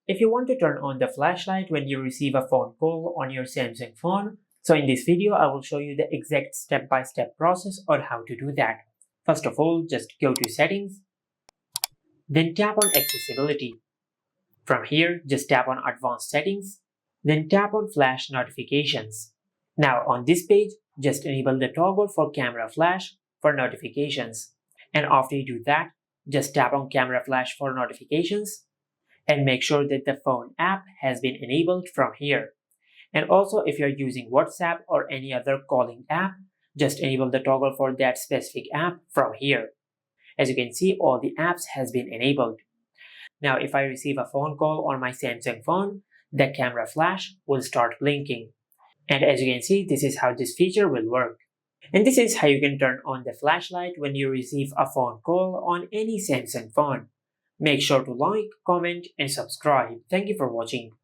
if you want to turn on the flashlight when you receive a phone call on your Samsung phone, so in this video I will show you the exact step-by-step process on how to do that. First of all, just go to Settings, then tap on Accessibility. From here, just tap on Advanced Settings, then tap on Flash Notifications. Now on this page, just enable the toggle for camera flash for notifications. And after you do that, just tap on camera flash for notifications and make sure that the phone app has been enabled from here. And also if you're using WhatsApp or any other calling app, just enable the toggle for that specific app from here. As you can see, all the apps has been enabled. Now if I receive a phone call on my Samsung phone, the camera flash will start blinking. And as you can see, this is how this feature will work. And this is how you can turn on the flashlight when you receive a phone call on any Samsung phone. Make sure to like, comment, and subscribe. Thank you for watching.